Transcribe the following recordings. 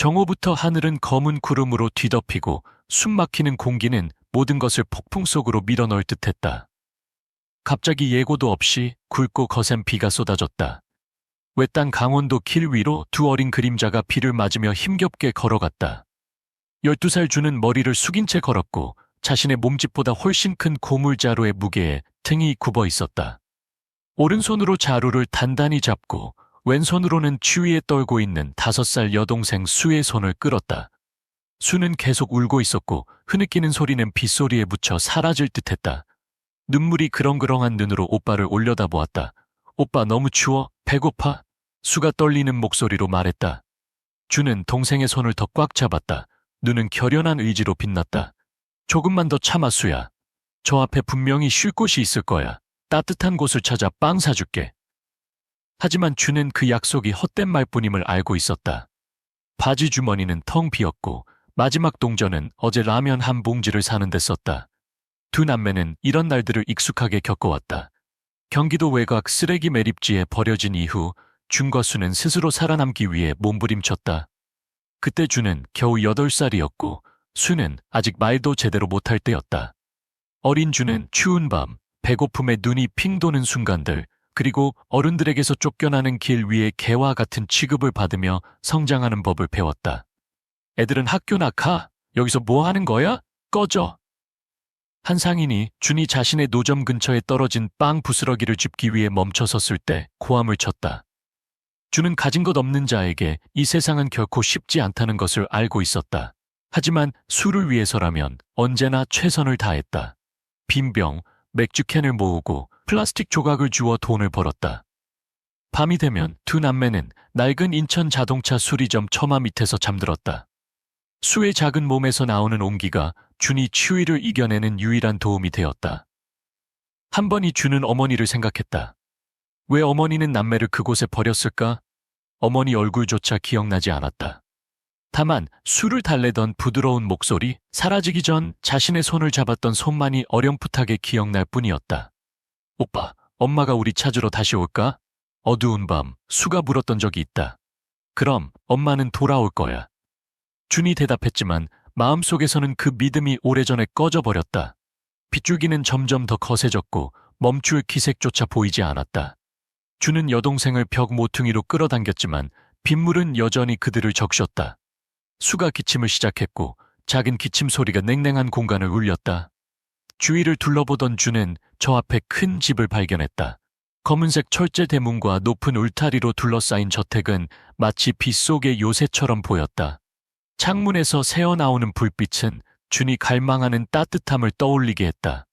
정오부터 하늘은 검은 구름으로 뒤덮이고 숨막히는 공기는 모든 것을 폭풍 속으로 밀어넣을 듯했다. 갑자기 예고도 없이 굵고 거센 비가 쏟아졌다. 외딴 강원도 길 위로 두 어린 그림자가 비를 맞으며 힘겹게 걸어갔다. 12살 주는 머리를 숙인 채 걸었고 자신의 몸집보다 훨씬 큰 고물자루의 무게에 등이 굽어 있었다. 오른손으로 자루를 단단히 잡고 왼손으로는 추위에 떨고 있는 5살 여동생 수의 손을 끌었다. 수는 계속 울고 있었고 흐느끼는 소리는 빗소리에 묻혀 사라질 듯했다. 눈물이 그렁그렁한 눈으로 오빠를 올려다보았다. 오빠 너무 추워? 배고파? 수가 떨리는 목소리로 말했다. 주는 동생의 손을 더 꽉 잡았다. 눈은 결연한 의지로 빛났다. 조금만 더 참아 수야. 저 앞에 분명히 쉴 곳이 있을 거야. 따뜻한 곳을 찾아 빵 사줄게. 하지만 주는 그 약속이 헛된 말뿐임을 알고 있었다. 바지 주머니는 텅 비었고 마지막 동전은 어제 라면 한 봉지를 사는 데 썼다. 두 남매는 이런 날들을 익숙하게 겪어왔다. 경기도 외곽 쓰레기 매립지에 버려진 이후 준과 수는 스스로 살아남기 위해 몸부림쳤다. 그때 주는 겨우 8살이었고 수는 아직 말도 제대로 못할 때였다. 어린 주는 추운 밤, 배고픔에 눈이 핑 도는 순간들, 그리고 어른들에게서 쫓겨나는 길 위에 개와 같은 취급을 받으며 성장하는 법을 배웠다. 애들은 학교나 가. 여기서 뭐 하는 거야? 꺼져. 한 상인이 준이 자신의 노점 근처에 떨어진 빵 부스러기를 줍기 위해 멈춰섰을 때 고함을 쳤다. 준은 가진 것 없는 자에게 이 세상은 결코 쉽지 않다는 것을 알고 있었다. 하지만 수를 위해서라면 언제나 최선을 다했다. 빈병, 맥주캔을 모으고 플라스틱 조각을 주워 돈을 벌었다. 밤이 되면 두 남매는 낡은 인천 자동차 수리점 처마 밑에서 잠들었다. 수의 작은 몸에서 나오는 온기가 준이 추위를 이겨내는 유일한 도움이 되었다. 한 번 이 준은 어머니를 생각했다. 왜 어머니는 남매를 그곳에 버렸을까? 어머니 얼굴조차 기억나지 않았다. 다만 수를 달래던 부드러운 목소리, 사라지기 전 자신의 손을 잡았던 손만이 어렴풋하게 기억날 뿐이었다. 오빠, 엄마가 우리 찾으러 다시 올까? 어두운 밤, 수가 물었던 적이 있다. 그럼 엄마는 돌아올 거야. 준이 대답했지만 마음속에서는 그 믿음이 오래전에 꺼져버렸다. 빗줄기는 점점 더 거세졌고 멈출 기색조차 보이지 않았다. 준은 여동생을 벽 모퉁이로 끌어당겼지만 빗물은 여전히 그들을 적셨다. 수가 기침을 시작했고 작은 기침 소리가 냉랭한 공간을 울렸다. 주위를 둘러보던 준은 저 앞에 큰 집을 발견했다. 검은색 철제 대문과 높은 울타리로 둘러싸인 저택은 마치 빗속의 요새처럼 보였다. 창문에서 새어나오는 불빛은 준이 갈망하는 따뜻함을 떠올리게 했다.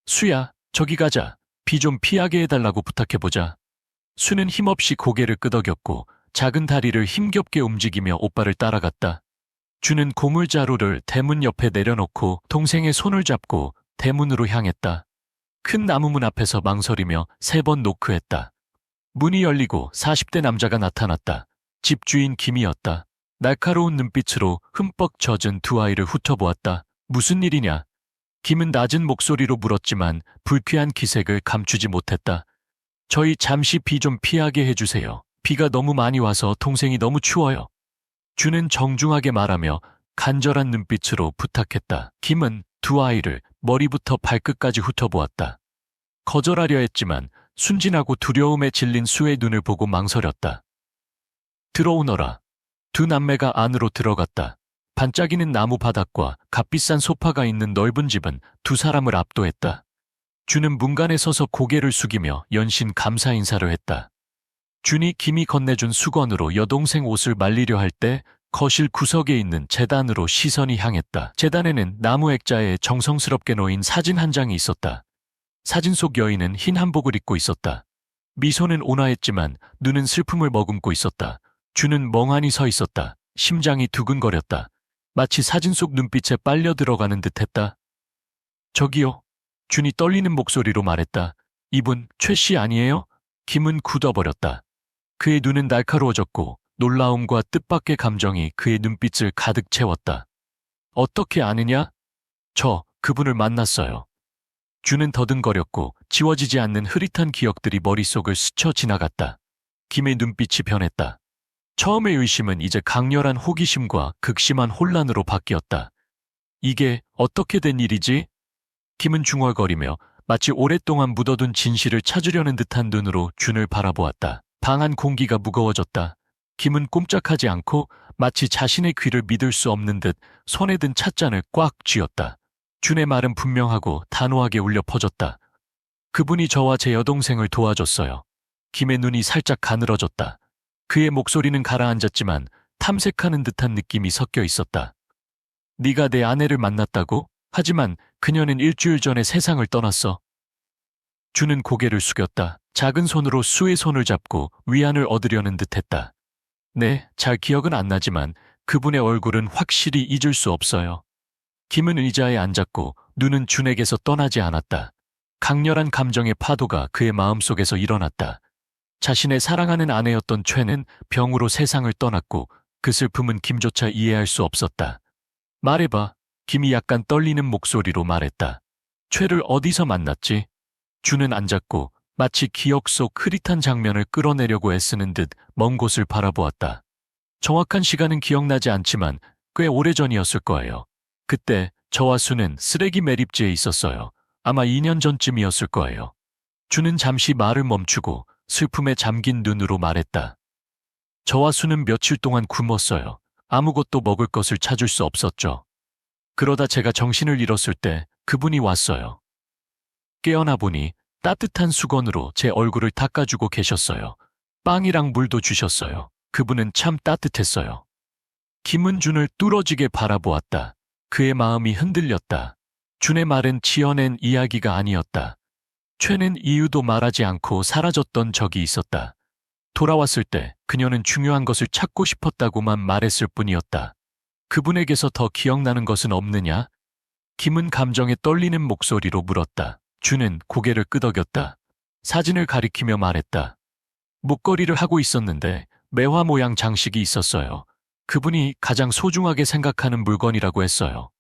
수야, 저기 가자. 비 좀 피하게 해달라고 부탁해보자. 수는 힘없이 고개를 끄덕였고 작은 다리를 힘겹게 움직이며 오빠를 따라갔다. 준은 고물자루를 대문 옆에 내려놓고 동생의 손을 잡고 대문으로 향했다. 큰 나무문 앞에서 망설이며 3번 노크했다. 문이 열리고 40대 남자가 나타났다. 집주인 김이었다. 날카로운 눈빛으로 흠뻑 젖은 두 아이를 훑어보았다. 무슨 일이냐? 김은 낮은 목소리로 물었지만 불쾌한 기색을 감추지 못했다. 저희 잠시 비 좀 피하게 해주세요. 비가 너무 많이 와서 동생이 너무 추워요. 주는 정중하게 말하며 간절한 눈빛으로 부탁했다. 김은 두 아이를 머리부터 발끝까지 훑어보았다. 거절하려 했지만 순진하고 두려움에 질린 수의 눈을 보고 망설였다. 들어오너라. 두 남매가 안으로 들어갔다. 반짝이는 나무 바닥과 값비싼 소파가 있는 넓은 집은 두 사람을 압도했다. 준은 문간에 서서 고개를 숙이며 연신 감사 인사를 했다. 준이 김이 건네준 수건으로 여동생 옷을 말리려 할 때 거실 구석에 있는 재단으로 시선이 향했다. 재단에는 나무 액자에 정성스럽게 놓인 사진 한 장이 있었다. 사진 속 여인은 흰 한복을 입고 있었다. 미소는 온화했지만 눈은 슬픔을 머금고 있었다. 준은 멍하니 서 있었다. 심장이 두근거렸다. 마치 사진 속 눈빛에 빨려 들어가는 듯했다. 저기요. 준이 떨리는 목소리로 말했다. 이분 최 씨 아니에요? 김은 굳어버렸다. 그의 눈은 날카로워졌고 놀라움과 뜻밖의 감정이 그의 눈빛을 가득 채웠다. 어떻게 아느냐? 저 그분을 만났어요. 준은 더듬거렸고 지워지지 않는 흐릿한 기억들이 머릿속을 스쳐 지나갔다. 김의 눈빛이 변했다. 처음의 의심은 이제 강렬한 호기심과 극심한 혼란으로 바뀌었다. 이게 어떻게 된 일이지? 김은 중얼거리며 마치 오랫동안 묻어둔 진실을 찾으려는 듯한 눈으로 준을 바라보았다. 방 안 공기가 무거워졌다. 김은 꼼짝하지 않고 마치 자신의 귀를 믿을 수 없는 듯 손에 든 찻잔을 꽉 쥐었다. 준의 말은 분명하고 단호하게 울려 퍼졌다. 그분이 저와 제 여동생을 도와줬어요. 김의 눈이 살짝 가늘어졌다. 그의 목소리는 가라앉았지만 탐색하는 듯한 느낌이 섞여 있었다. 네가 내 아내를 만났다고? 하지만 그녀는 일주일 전에 세상을 떠났어. 준은 고개를 숙였다. 작은 손으로 수의 손을 잡고 위안을 얻으려는 듯했다. 네, 잘 기억은 안 나지만 그분의 얼굴은 확실히 잊을 수 없어요. 김은 의자에 앉았고 눈은 준에게서 떠나지 않았다. 강렬한 감정의 파도가 그의 마음속에서 일어났다. 자신의 사랑하는 아내였던 최는 병으로 세상을 떠났고 그 슬픔은 김조차 이해할 수 없었다. 말해봐. 김이 약간 떨리는 목소리로 말했다. 최를 어디서 만났지? 준은 앉았고 마치 기억 속 흐릿한 장면을 끌어내려고 애쓰는 듯 먼 곳을 바라보았다. 정확한 시간은 기억나지 않지만 꽤 오래전이었을 거예요. 그때 저와 수는 쓰레기 매립지에 있었어요. 아마 2년 전쯤이었을 거예요. 준은 잠시 말을 멈추고 슬픔에 잠긴 눈으로 말했다. 저와 수는 며칠 동안 굶었어요. 아무것도 먹을 것을 찾을 수 없었죠. 그러다 제가 정신을 잃었을 때 그분이 왔어요. 깨어나 보니 따뜻한 수건으로 제 얼굴을 닦아주고 계셨어요. 빵이랑 물도 주셨어요. 그분은 참 따뜻했어요. 김은 준을 뚫어지게 바라보았다. 그의 마음이 흔들렸다. 준의 말은 지어낸 이야기가 아니었다. 최는 이유도 말하지 않고 사라졌던 적이 있었다. 돌아왔을 때 그녀는 중요한 것을 찾고 싶었다고만 말했을 뿐이었다. 그분에게서 더 기억나는 것은 없느냐? 김은 감정에 떨리는 목소리로 물었다. 준은 고개를 끄덕였다. 사진을 가리키며 말했다. 목걸이를 하고 있었는데 매화 모양 장식이 있었어요. 그분이 가장 소중하게 생각하는 물건이라고 했어요.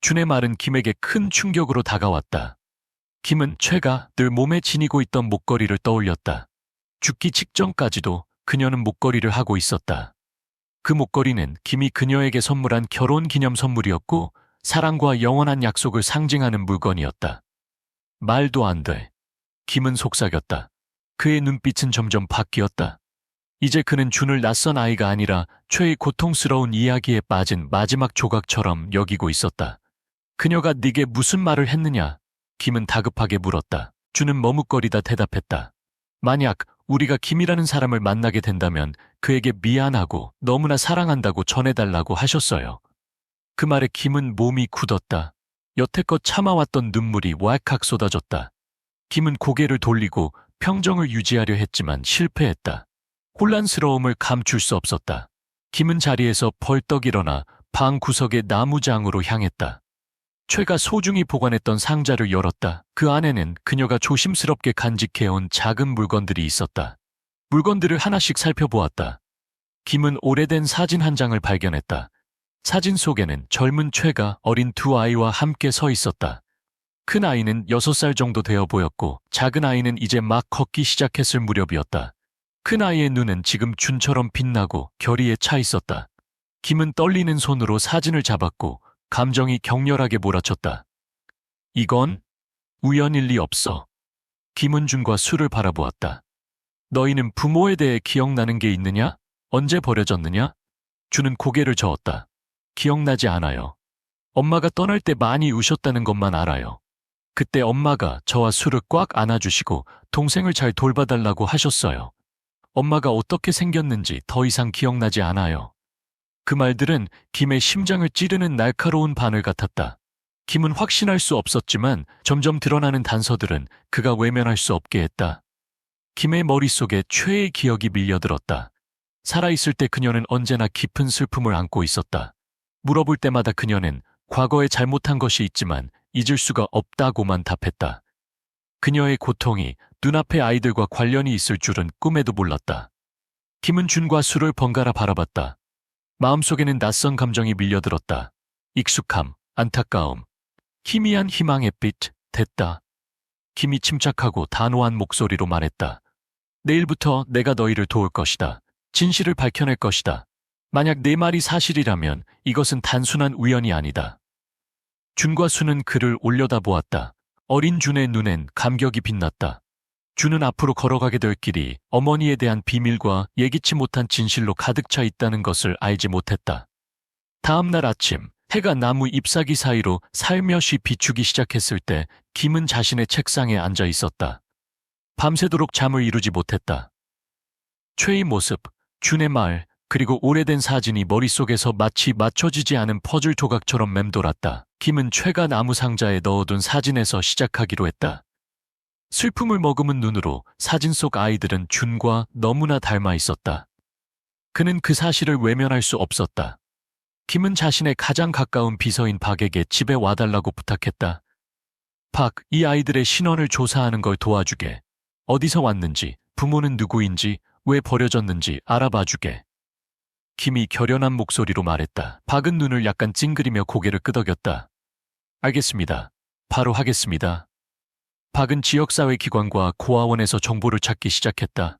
준의 말은 김에게 큰 충격으로 다가왔다. 김은 최가 늘 몸에 지니고 있던 목걸이를 떠올렸다. 죽기 직전까지도 그녀는 목걸이를 하고 있었다. 그 목걸이는 김이 그녀에게 선물한 결혼 기념 선물이었고 사랑과 영원한 약속을 상징하는 물건이었다. 말도 안 돼. 김은 속삭였다. 그의 눈빛은 점점 바뀌었다. 이제 그는 준을 낯선 아이가 아니라 최의 고통스러운 이야기에 빠진 마지막 조각처럼 여기고 있었다. 그녀가 네게 무슨 말을 했느냐? 김은 다급하게 물었다. 준은 머뭇거리다 대답했다. 만약 우리가 김이라는 사람을 만나게 된다면 그에게 미안하고 너무나 사랑한다고 전해달라고 하셨어요. 그 말에 김은 몸이 굳었다. 여태껏 참아왔던 눈물이 왈칵 쏟아졌다. 김은 고개를 돌리고 평정을 유지하려 했지만 실패했다. 혼란스러움을 감출 수 없었다. 김은 자리에서 벌떡 일어나 방 구석의 나무장으로 향했다. 최가 소중히 보관했던 상자를 열었다. 그 안에는 그녀가 조심스럽게 간직해온 작은 물건들이 있었다. 물건들을 하나씩 살펴보았다. 김은 오래된 사진 한 장을 발견했다. 사진 속에는 젊은 최가 어린 두 아이와 함께 서 있었다. 큰 아이는 6살 정도 되어 보였고 작은 아이는 이제 막 걷기 시작했을 무렵이었다. 큰 아이의 눈은 지금 준처럼 빛나고 결의에 차 있었다. 김은 떨리는 손으로 사진을 잡았고 감정이 격렬하게 몰아쳤다. 이건 우연일 리 없어. 김은 준과 수를 바라보았다. 너희는 부모에 대해 기억나는 게 있느냐? 언제 버려졌느냐? 준은 고개를 저었다. 기억나지 않아요. 엄마가 떠날 때 많이 우셨다는 것만 알아요. 그때 엄마가 저와 수를 꽉 안아주시고 동생을 잘 돌봐달라고 하셨어요. 엄마가 어떻게 생겼는지 더 이상 기억나지 않아요. 그 말들은 김의 심장을 찌르는 날카로운 바늘 같았다. 김은 확신할 수 없었지만 점점 드러나는 단서들은 그가 외면할 수 없게 했다. 김의 머릿속에 최의 기억이 밀려들었다. 살아있을 때 그녀는 언제나 깊은 슬픔을 안고 있었다. 물어볼 때마다 그녀는 과거에 잘못한 것이 있지만 잊을 수가 없다고만 답했다. 그녀의 고통이 눈앞의 아이들과 관련이 있을 줄은 꿈에도 몰랐다. 김은 준과 수를 번갈아 바라봤다. 마음속에는 낯선 감정이 밀려들었다. 익숙함, 안타까움, 희미한 희망의 빛, 됐다. 김이 침착하고 단호한 목소리로 말했다. 내일부터 내가 너희를 도울 것이다. 진실을 밝혀낼 것이다. 만약 내 말이 사실이라면 이것은 단순한 우연이 아니다. 준과 수는 그를 올려다보았다. 어린 준의 눈엔 감격이 빛났다. 준은 앞으로 걸어가게 될 길이 어머니에 대한 비밀과 예기치 못한 진실로 가득 차 있다는 것을 알지 못했다. 다음 날 아침, 해가 나무 잎사귀 사이로 살며시 비추기 시작했을 때 김은 자신의 책상에 앉아 있었다. 밤새도록 잠을 이루지 못했다. 최의 모습, 준의 말, 그리고 오래된 사진이 머릿속에서 마치 맞춰지지 않은 퍼즐 조각처럼 맴돌았다. 김은 최가 나무 상자에 넣어둔 사진에서 시작하기로 했다. 슬픔을 머금은 눈으로 사진 속 아이들은 준과 너무나 닮아 있었다. 그는 그 사실을 외면할 수 없었다. 김은 자신의 가장 가까운 비서인 박에게 집에 와달라고 부탁했다. 박, 이 아이들의 신원을 조사하는 걸 도와주게. 어디서 왔는지, 부모는 누구인지, 왜 버려졌는지 알아봐주게. 김이 결연한 목소리로 말했다. 박은 눈을 약간 찡그리며 고개를 끄덕였다. 알겠습니다. 바로 하겠습니다. 박은 지역사회 기관과 고아원에서 정보를 찾기 시작했다.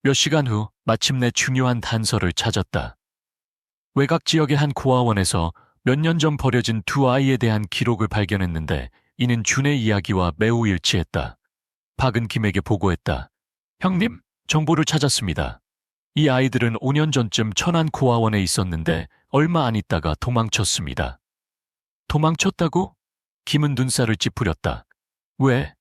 몇 시간 후 마침내 중요한 단서를 찾았다. 외곽 지역의 한 고아원에서 몇 년 전 버려진 두 아이에 대한 기록을 발견했는데 이는 준의 이야기와 매우 일치했다. 박은 김에게 보고했다. 형님, 정보를 찾았습니다. 이 아이들은 5년 전쯤 천안 고아원에 있었는데 얼마 안 있다가 도망쳤습니다. 도망쳤다고? 김은 눈살을 찌푸렸다. 왜?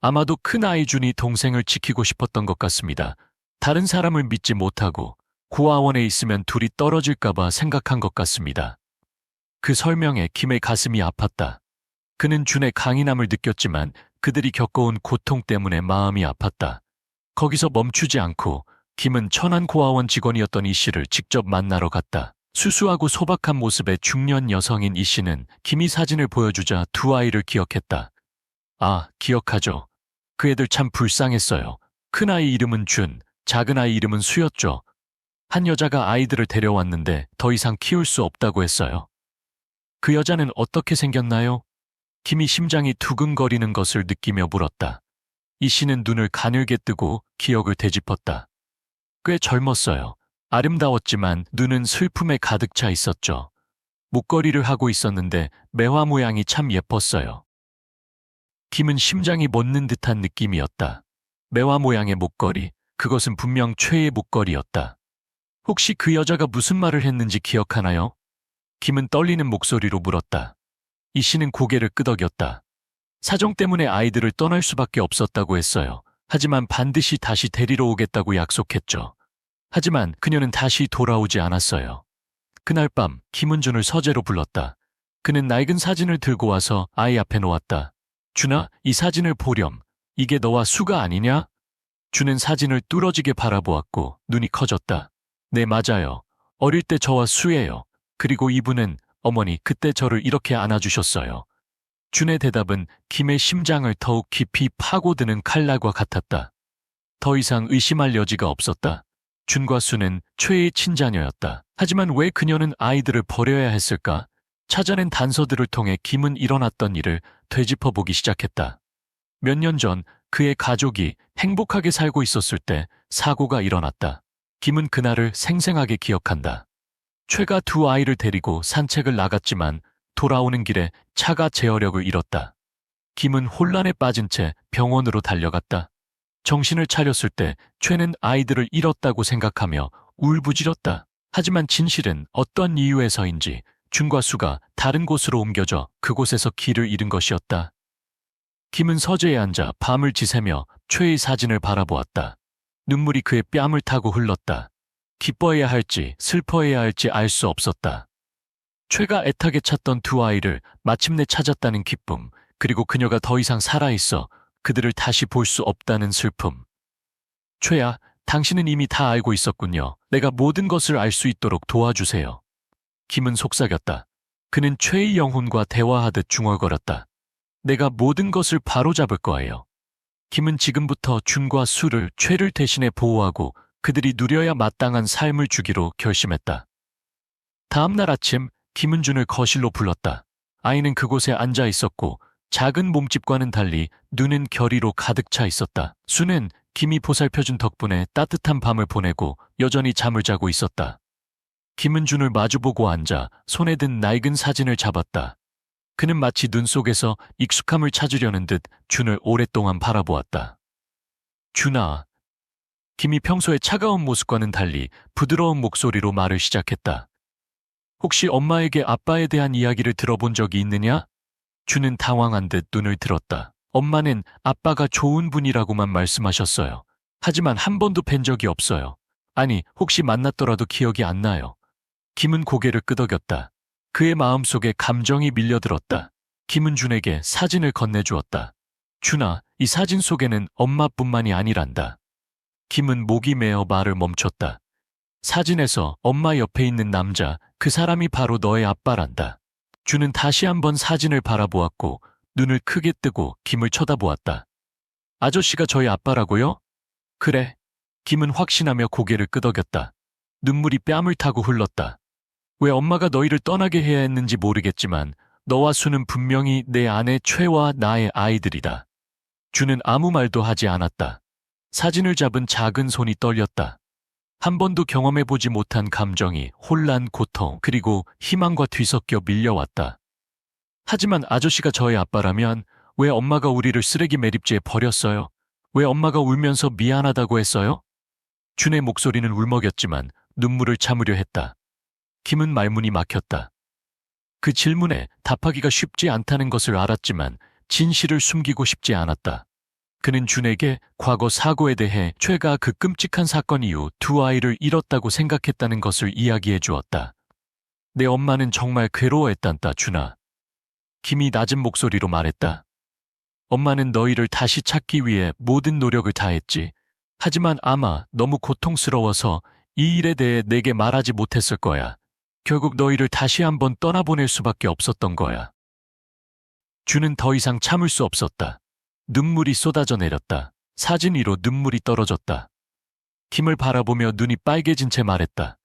아마도 큰 아이 준이 동생을 지키고 싶었던 것 같습니다. 다른 사람을 믿지 못하고 고아원에 있으면 둘이 떨어질까봐 생각한 것 같습니다. 그 설명에 김의 가슴이 아팠다. 그는 준의 강인함을 느꼈지만 그들이 겪어온 고통 때문에 마음이 아팠다. 거기서 멈추지 않고 김은 천안 고아원 직원이었던 이 씨를 직접 만나러 갔다. 수수하고 소박한 모습의 중년 여성인 이 씨는 김이 사진을 보여주자 두 아이를 기억했다. 아, 기억하죠. 그 애들 참 불쌍했어요. 큰 아이 이름은 준, 작은 아이 이름은 수였죠. 한 여자가 아이들을 데려왔는데 더 이상 키울 수 없다고 했어요. 그 여자는 어떻게 생겼나요? 김이 심장이 두근거리는 것을 느끼며 물었다. 이 씨는 눈을 가늘게 뜨고 기억을 되짚었다. 꽤 젊었어요. 아름다웠지만 눈은 슬픔에 가득 차 있었죠. 목걸이를 하고 있었는데 매화 모양이 참 예뻤어요. 김은 심장이 멎는 듯한 느낌이었다. 매화 모양의 목걸이, 그것은 분명 최의 목걸이였다. 혹시 그 여자가 무슨 말을 했는지 기억하나요? 김은 떨리는 목소리로 물었다. 이 씨는 고개를 끄덕였다. 사정 때문에 아이들을 떠날 수밖에 없었다고 했어요. 하지만 반드시 다시 데리러 오겠다고 약속했죠. 하지만 그녀는 다시 돌아오지 않았어요. 그날 밤 김은준을 서재로 불렀다. 그는 낡은 사진을 들고 와서 아이 앞에 놓았다. 준아, 이 사진을 보렴. 이게 너와 수가 아니냐? 준은 사진을 뚫어지게 바라보았고 눈이 커졌다. 네, 맞아요. 어릴 때 저와 수예요. 그리고 이분은 어머니 그때 저를 이렇게 안아주셨어요. 준의 대답은 김의 심장을 더욱 깊이 파고드는 칼날과 같았다. 더 이상 의심할 여지가 없었다. 준과 수는 최의 친자녀였다. 하지만 왜 그녀는 아이들을 버려야 했을까? 찾아낸 단서들을 통해 김은 일어났던 일을 되짚어보기 시작했다. 몇 년 전 그의 가족이 행복하게 살고 있었을 때 사고가 일어났다. 김은 그날을 생생하게 기억한다. 최가 두 아이를 데리고 산책을 나갔지만 돌아오는 길에 차가 제어력을 잃었다. 김은 혼란에 빠진 채 병원으로 달려갔다. 정신을 차렸을 때 최는 아이들을 잃었다고 생각하며 울부짖었다. 하지만 진실은 어떤 이유에서인지 준과 수가 다른 곳으로 옮겨져 그곳에서 길을 잃은 것이었다. 김은 서재에 앉아 밤을 지새며 최의 사진을 바라보았다. 눈물이 그의 뺨을 타고 흘렀다. 기뻐해야 할지 슬퍼해야 할지 알 수 없었다. 최가 애타게 찾던 두 아이를 마침내 찾았다는 기쁨, 그리고 그녀가 더 이상 살아있어 그들을 다시 볼 수 없다는 슬픔. 최야, 당신은 이미 다 알고 있었군요. 내가 모든 것을 알 수 있도록 도와주세요. 김은 속삭였다. 그는 최의 영혼과 대화하듯 중얼거렸다. 내가 모든 것을 바로잡을 거예요. 김은 지금부터 준과 수를 최를 대신해 보호하고 그들이 누려야 마땅한 삶을 주기로 결심했다. 다음 날 아침 김은 준을 거실로 불렀다. 아이는 그곳에 앉아 있었고 작은 몸집과는 달리 눈은 결의로 가득 차 있었다. 수는 김이 보살펴준 덕분에 따뜻한 밤을 보내고 여전히 잠을 자고 있었다. 김은 준을 마주보고 앉아 손에 든 낡은 사진을 잡았다. 그는 마치 눈 속에서 익숙함을 찾으려는 듯 준을 오랫동안 바라보았다. 준아. 김이 평소의 차가운 모습과는 달리 부드러운 목소리로 말을 시작했다. 혹시 엄마에게 아빠에 대한 이야기를 들어본 적이 있느냐? 준은 당황한 듯 눈을 들었다. 엄마는 아빠가 좋은 분이라고만 말씀하셨어요. 하지만 한 번도 뵌 적이 없어요. 아니, 혹시 만났더라도 기억이 안 나요. 김은 고개를 끄덕였다. 그의 마음속에 감정이 밀려들었다. 김은 준에게 사진을 건네주었다. 준아, 이 사진 속에는 엄마뿐만이 아니란다. 김은 목이 메어 말을 멈췄다. 사진에서 엄마 옆에 있는 남자, 그 사람이 바로 너의 아빠란다. 준은 다시 한번 사진을 바라보았고 눈을 크게 뜨고 김을 쳐다보았다. 아저씨가 저희 아빠라고요? 그래. 김은 확신하며 고개를 끄덕였다. 눈물이 뺨을 타고 흘렀다. 왜 엄마가 너희를 떠나게 해야 했는지 모르겠지만 너와 수는 분명히 내 아내 최와 나의 아이들이다. 준은 아무 말도 하지 않았다. 사진을 잡은 작은 손이 떨렸다. 한 번도 경험해보지 못한 감정이 혼란, 고통, 그리고 희망과 뒤섞여 밀려왔다. 하지만 아저씨가 저의 아빠라면 왜 엄마가 우리를 쓰레기 매립지에 버렸어요? 왜 엄마가 울면서 미안하다고 했어요? 준의 목소리는 울먹였지만 눈물을 참으려 했다. 김은 말문이 막혔다. 그 질문에 답하기가 쉽지 않다는 것을 알았지만 진실을 숨기고 싶지 않았다. 그는 준에게 과거 사고에 대해 최가 그 끔찍한 사건 이후 두 아이를 잃었다고 생각했다는 것을 이야기해 주었다. 내 엄마는 정말 괴로워했단다, 준아. 김이 낮은 목소리로 말했다. 엄마는 너희를 다시 찾기 위해 모든 노력을 다했지. 하지만 아마 너무 고통스러워서 이 일에 대해 내게 말하지 못했을 거야. 결국 너희를 다시 한번 떠나보낼 수밖에 없었던 거야. 준은 더 이상 참을 수 없었다. 눈물이 쏟아져 내렸다. 사진 위로 눈물이 떨어졌다. 김을 바라보며 눈이 빨개진 채 말했다.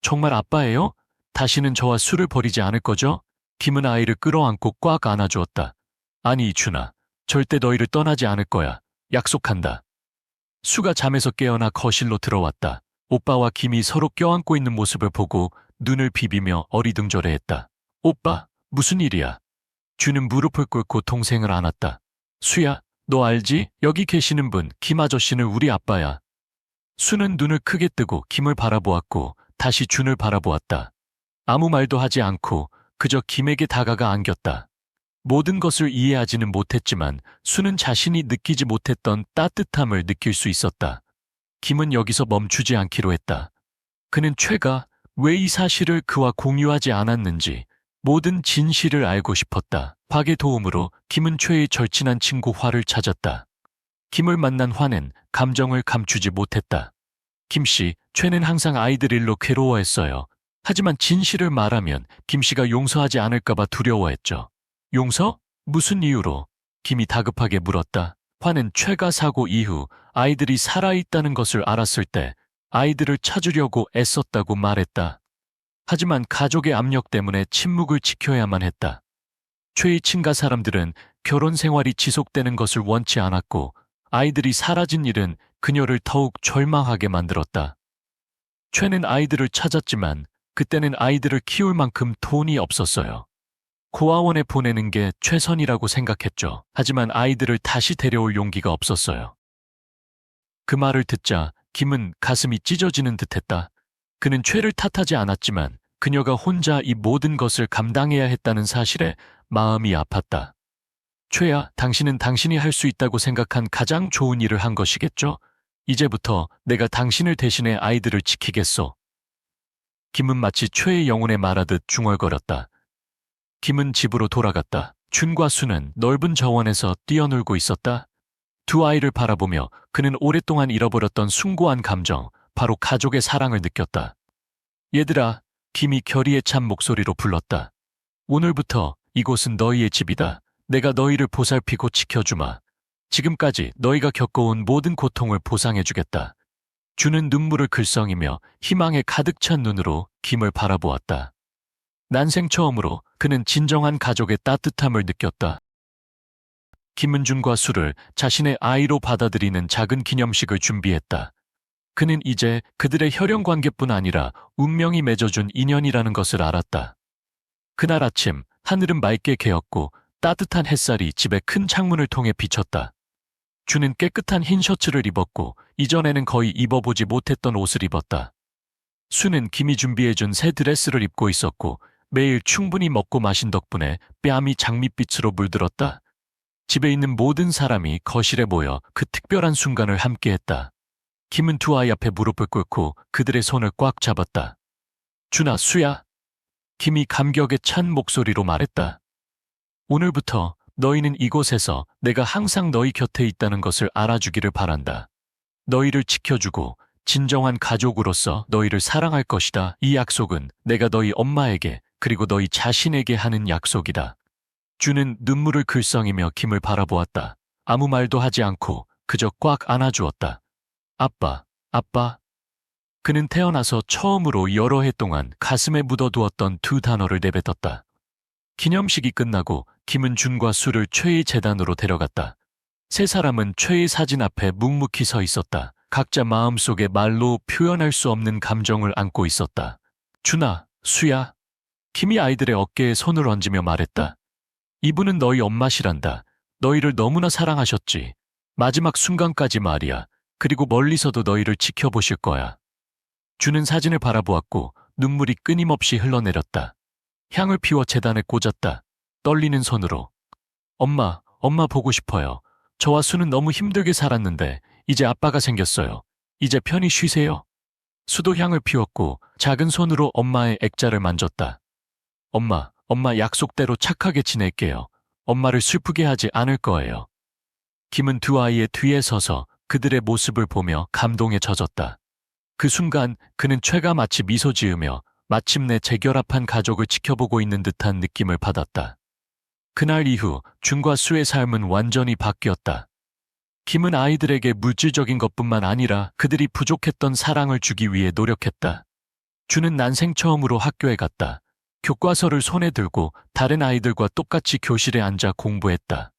정말 아빠예요? 다시는 저와 술을 버리지 않을 거죠? 김은 아이를 끌어안고 꽉 안아주었다. 아니, 준아. 절대 너희를 떠나지 않을 거야. 약속한다. 수가 잠에서 깨어나 거실로 들어왔다. 오빠와 김이 서로 껴안고 있는 모습을 보고 눈을 비비며 어리둥절해했다. 오빠, 무슨 일이야? 준은 무릎을 꿇고 동생을 안았다. 수야, 너 알지? 여기 계시는 분, 김 아저씨는 우리 아빠야. 수는 눈을 크게 뜨고 김을 바라보았고 다시 준을 바라보았다. 아무 말도 하지 않고 그저 김에게 다가가 안겼다. 모든 것을 이해하지는 못했지만 수는 자신이 느끼지 못했던 따뜻함을 느낄 수 있었다. 김은 여기서 멈추지 않기로 했다. 그는 최가 왜 이 사실을 그와 공유하지 않았는지 모든 진실을 알고 싶었다. 박의 도움으로 김은 최의 절친한 친구 화를 찾았다. 김을 만난 화는 감정을 감추지 못했다. 김씨, 최는 항상 아이들 일로 괴로워했어요. 하지만 진실을 말하면 김씨가 용서하지 않을까봐 두려워했죠. 용서? 무슨 이유로? 김이 다급하게 물었다. 화는 최가 사고 이후 아이들이 살아있다는 것을 알았을 때 아이들을 찾으려고 애썼다고 말했다. 하지만 가족의 압력 때문에 침묵을 지켜야만 했다. 최의 친가 사람들은 결혼 생활이 지속되는 것을 원치 않았고 아이들이 사라진 일은 그녀를 더욱 절망하게 만들었다. 최는 아이들을 찾았지만 그때는 아이들을 키울 만큼 돈이 없었어요. 고아원에 보내는 게 최선이라고 생각했죠. 하지만 아이들을 다시 데려올 용기가 없었어요. 그 말을 듣자 김은 가슴이 찢어지는 듯했다. 그는 최를 탓하지 않았지만 그녀가 혼자 이 모든 것을 감당해야 했다는 사실에 마음이 아팠다. 최야, 당신은 당신이 할 수 있다고 생각한 가장 좋은 일을 한 것이겠죠? 이제부터 내가 당신을 대신해 아이들을 지키겠소. 김은 마치 최의 영혼에 말하듯 중얼거렸다. 김은 집으로 돌아갔다. 준과 수는 넓은 정원에서 뛰어놀고 있었다. 두 아이를 바라보며 그는 오랫동안 잃어버렸던 숭고한 감정, 바로 가족의 사랑을 느꼈다. 얘들아, 김이 결의에 찬 목소리로 불렀다. 오늘부터 이곳은 너희의 집이다. 내가 너희를 보살피고 지켜주마. 지금까지 너희가 겪어온 모든 고통을 보상해주겠다. 주는 눈물을 글썽이며 희망에 가득 찬 눈으로 김을 바라보았다. 난생 처음으로 그는 진정한 가족의 따뜻함을 느꼈다. 김은준과 수를 자신의 아이로 받아들이는 작은 기념식을 준비했다. 그는 이제 그들의 혈연 관계뿐 아니라 운명이 맺어준 인연이라는 것을 알았다. 그날 아침 하늘은 맑게 개었고 따뜻한 햇살이 집의 큰 창문을 통해 비쳤다. 주는 깨끗한 흰 셔츠를 입었고 이전에는 거의 입어보지 못했던 옷을 입었다. 수는 김이 준비해준 새 드레스를 입고 있었고 매일 충분히 먹고 마신 덕분에 뺨이 장밋빛으로 물들었다. 집에 있는 모든 사람이 거실에 모여 그 특별한 순간을 함께했다. 김은 두 아이 앞에 무릎을 꿇고 그들의 손을 꽉 잡았다. 준아, 수야. 김이 감격에 찬 목소리로 말했다. 오늘부터 너희는 이곳에서 내가 항상 너희 곁에 있다는 것을 알아주기를 바란다. 너희를 지켜주고 진정한 가족으로서 너희를 사랑할 것이다. 이 약속은 내가 너희 엄마에게 그리고 너희 자신에게 하는 약속이다. 주는 눈물을 글썽이며 김을 바라보았다. 아무 말도 하지 않고 그저 꽉 안아주었다. 아빠, 아빠. 그는 태어나서 처음으로 여러 해 동안 가슴에 묻어두었던 두 단어를 내뱉었다. 기념식이 끝나고 김은 준과 수를 최의 재단으로 데려갔다. 세 사람은 최의 사진 앞에 묵묵히 서 있었다. 각자 마음속에 말로 표현할 수 없는 감정을 안고 있었다. 준아, 수야. 김이 아이들의 어깨에 손을 얹으며 말했다. 이분은 너희 엄마시란다. 너희를 너무나 사랑하셨지. 마지막 순간까지 말이야. 그리고 멀리서도 너희를 지켜보실 거야. 주는 사진을 바라보았고 눈물이 끊임없이 흘러내렸다. 향을 피워 재단에 꽂았다. 떨리는 손으로. 엄마, 엄마 보고 싶어요. 저와 수는 너무 힘들게 살았는데 이제 아빠가 생겼어요. 이제 편히 쉬세요. 수도 향을 피웠고 작은 손으로 엄마의 액자를 만졌다. 엄마, 엄마 약속대로 착하게 지낼게요. 엄마를 슬프게 하지 않을 거예요. 김은 두 아이의 뒤에 서서 그들의 모습을 보며 감동에 젖었다. 그 순간 그는 최가 마치 미소 지으며 마침내 재결합한 가족을 지켜보고 있는 듯한 느낌을 받았다. 그날 이후 준과 수의 삶은 완전히 바뀌었다. 김은 아이들에게 물질적인 것뿐만 아니라 그들이 부족했던 사랑을 주기 위해 노력했다. 준은 난생 처음으로 학교에 갔다. 교과서를 손에 들고 다른 아이들과 똑같이 교실에 앉아 공부했다.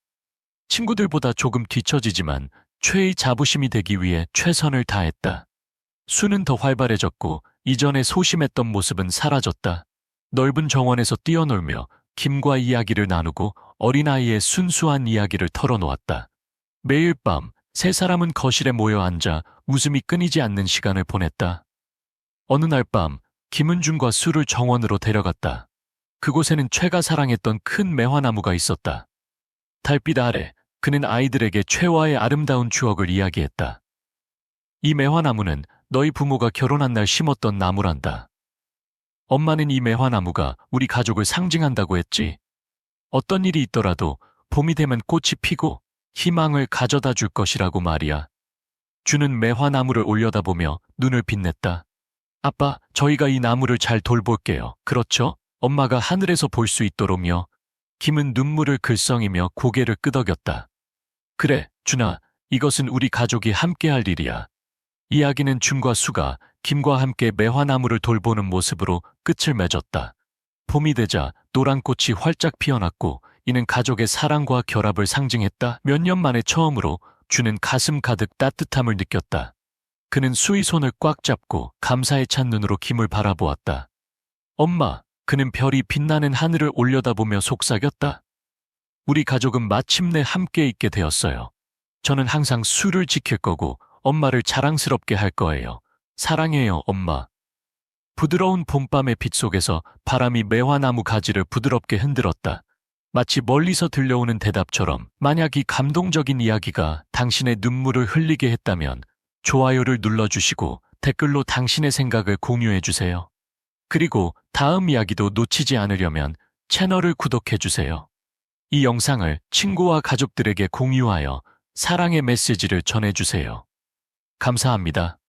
친구들보다 조금 뒤처지지만 최의 자부심이 되기 위해 최선을 다했다. 수는 더 활발해졌고 이전에 소심했던 모습은 사라졌다. 넓은 정원에서 뛰어놀며 김과 이야기를 나누고 어린아이의 순수한 이야기를 털어놓았다. 매일 밤 세 사람은 거실에 모여 앉아 웃음이 끊이지 않는 시간을 보냈다. 어느 날 밤 김은준과 수를 정원으로 데려갔다. 그곳에는 최가 사랑했던 큰 매화나무가 있었다. 달빛 아래 그는 아이들에게 최와의 아름다운 추억을 이야기했다. 이 매화나무는 너희 부모가 결혼한 날 심었던 나무란다. 엄마는 이 매화나무가 우리 가족을 상징한다고 했지. 어떤 일이 있더라도 봄이 되면 꽃이 피고 희망을 가져다 줄 것이라고 말이야. 주는 매화나무를 올려다보며 눈을 빛냈다. 아빠, 저희가 이 나무를 잘 돌볼게요. 그렇죠? 엄마가 하늘에서 볼 수 있도록요. 김은 눈물을 글썽이며 고개를 끄덕였다. 그래, 준아, 이것은 우리 가족이 함께할 일이야. 이야기는 준과 수가 김과 함께 매화나무를 돌보는 모습으로 끝을 맺었다. 봄이 되자 노란 꽃이 활짝 피어났고 이는 가족의 사랑과 결합을 상징했다. 몇 년 만에 처음으로 주는 가슴 가득 따뜻함을 느꼈다. 그는 수의 손을 꽉 잡고 감사에 찬 눈으로 김을 바라보았다. 엄마, 그는 별이 빛나는 하늘을 올려다보며 속삭였다. 우리 가족은 마침내 함께 있게 되었어요. 저는 항상 수를 지킬 거고 엄마를 자랑스럽게 할 거예요. 사랑해요, 엄마. 부드러운 봄밤의 빛 속에서 바람이 매화나무 가지를 부드럽게 흔들었다. 마치 멀리서 들려오는 대답처럼 만약 이 감동적인 이야기가 당신의 눈물을 흘리게 했다면 좋아요를 눌러주시고 댓글로 당신의 생각을 공유해주세요. 그리고 다음 이야기도 놓치지 않으려면 채널을 구독해주세요. 이 영상을 친구와 가족들에게 공유하여 사랑의 메시지를 전해주세요. 감사합니다.